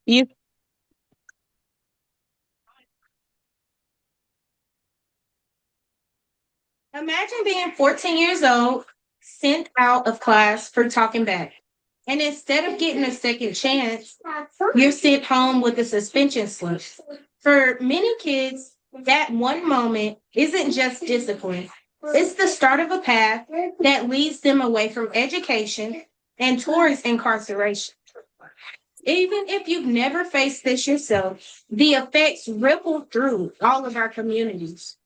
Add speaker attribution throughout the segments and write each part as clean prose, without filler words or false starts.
Speaker 1: You
Speaker 2: Imagine being 14 years old, sent out of class for talking back. And instead of getting a second chance, you're sent home with a suspension slip. For many kids, that one moment isn't just discipline, it's the start of a path that leads them away from education and towards incarceration. Even if you've never faced this yourself, the effects ripple through all of our communities.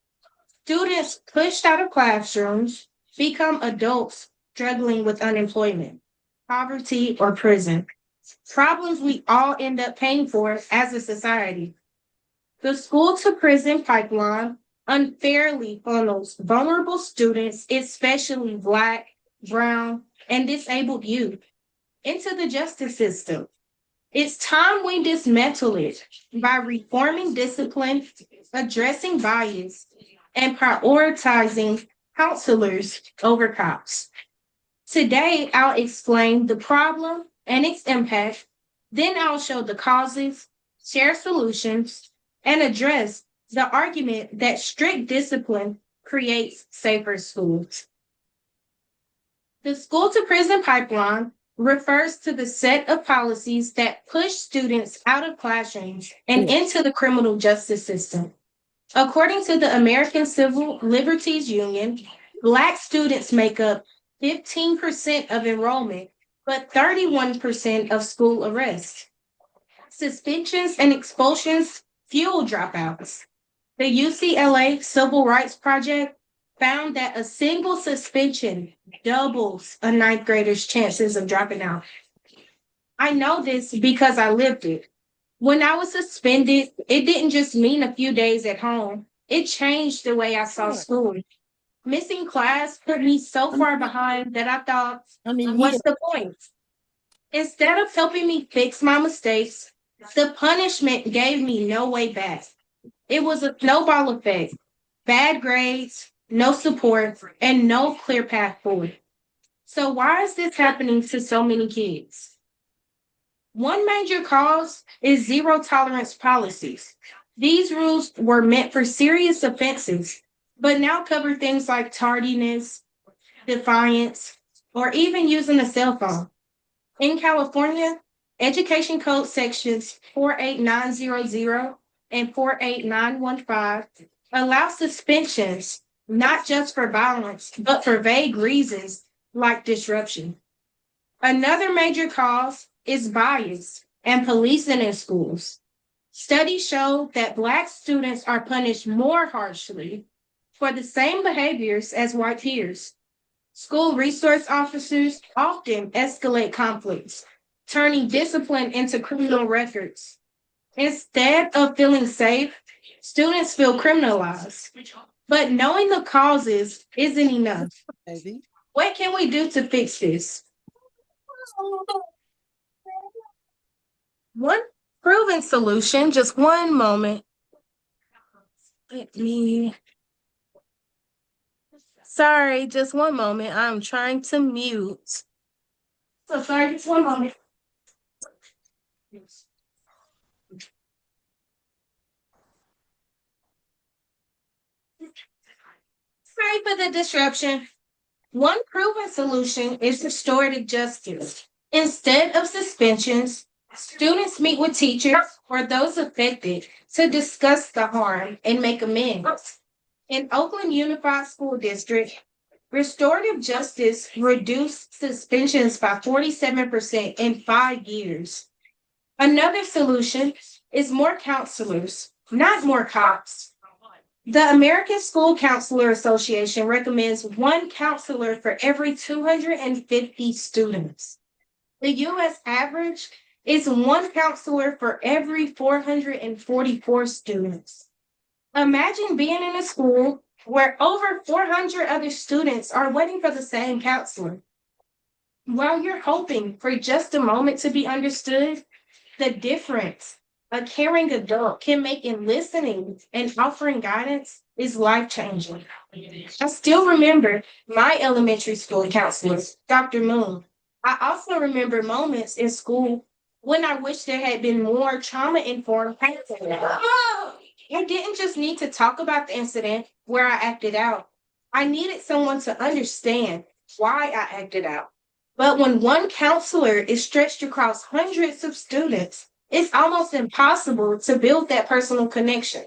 Speaker 2: Students pushed out of classrooms become adults struggling with unemployment, poverty, or prison. Problems we all end up paying for as a society. The school to prison pipeline unfairly funnels vulnerable students, especially Black, Brown, and disabled youth, into the justice system. It's time we dismantle it by reforming discipline, addressing bias, and prioritizing counselors over cops. Today, I'll explain the problem and its impact. Then I'll show the causes, share solutions, and address the argument that strict discipline creates safer schools. The school to prison pipeline refers to the set of policies that push students out of classrooms and into the criminal justice system. According to the American Civil Liberties Union, Black students make up 15% of enrollment, but 31% of school arrests. Suspensions and expulsions fuel dropouts. The UCLA Civil Rights Project found that a single suspension doubles a ninth grader's chances of dropping out. I know this because I lived it. When I was suspended, it didn't just mean a few days at home. It changed the way I saw school. Missing class put me so far behind that I thought, what's the point? Instead of helping me fix my mistakes, the punishment gave me no way back. It was a snowball effect. Bad grades, no support, and no clear path forward. So why is this happening to so many kids? One major cause is zero tolerance policies. These rules were meant for serious offenses, but now cover things like tardiness, defiance, or even using a cell phone. In California, Education Code sections 48900 and 48915 allow suspensions not just for violence, but for vague reasons like disruption. Another major cause is bias and policing in schools. Studies show that Black students are punished more harshly for the same behaviors as white peers. School resource officers often escalate conflicts, turning discipline into criminal records. Instead of feeling safe, students feel criminalized. But knowing the causes isn't enough. What can we do to fix this? One proven solution, just one moment. Let me. Sorry, just one moment. I'm trying to mute. So sorry, just one moment. Sorry for the disruption. One proven solution is restorative justice. Instead of suspensions, students meet with teachers or those affected to discuss the harm and make amends. In Oakland Unified School District, restorative justice reduced suspensions by 47% in 5 years. Another solution is more counselors, not more cops. The American School Counselor Association recommends one counselor for every 250 students. The US average is one counselor for every 444 students. Imagine being in a school where over 400 other students are waiting for the same counselor. While you're hoping for just a moment to be understood, the difference a caring adult can make in listening and offering guidance is life changing. I still remember my elementary school counselor, Dr. Moon. I also remember moments in school When I wish there had been more trauma informed counseling. I didn't just need to talk about the incident where I acted out. I needed someone to understand why I acted out. But when one counselor is stretched across hundreds of students, it's almost impossible to build that personal connection.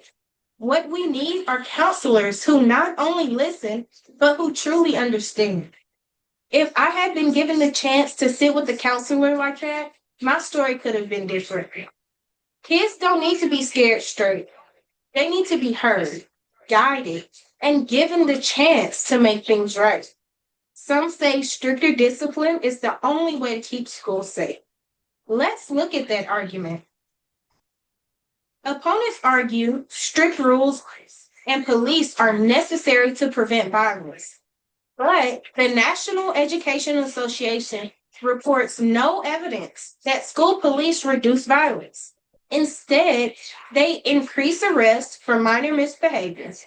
Speaker 2: What we need are counselors who not only listen, but who truly understand. If I had been given the chance to sit with a counselor like that, my story could have been different. Kids don't need to be scared straight. They need to be heard, guided, and given the chance to make things right. Some say stricter discipline is the only way to keep schools safe. Let's look at that argument. Opponents argue strict rules and police are necessary to prevent violence. But the National Education Association reports no evidence that school police reduce violence. Instead, they increase arrests for minor misbehaviors.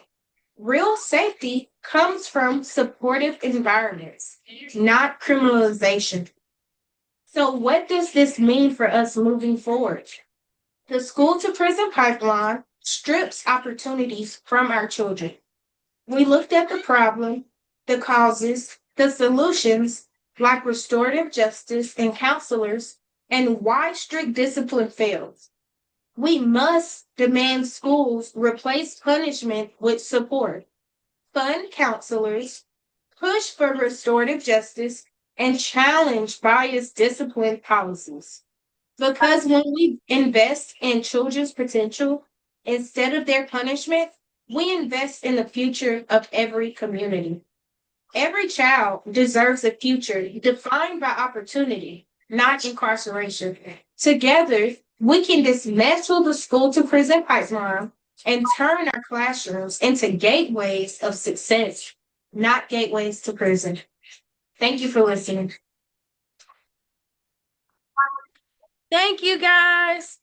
Speaker 2: Real safety comes from supportive environments, not criminalization. So, what does this mean for us moving forward? The school to prison pipeline strips opportunities from our children. We looked at the problem, the causes, the solutions, like restorative justice and counselors, and why strict discipline fails. We must demand schools replace punishment with support, fund counselors, push for restorative justice, and challenge biased discipline policies. Because when we invest in children's potential instead of their punishment, we invest in the future of every community. Every child deserves a future defined by opportunity, not incarceration. Together, we can dismantle the school to prison pipeline and turn our classrooms into gateways of success, not gateways to prison. Thank you for listening. Thank you, guys.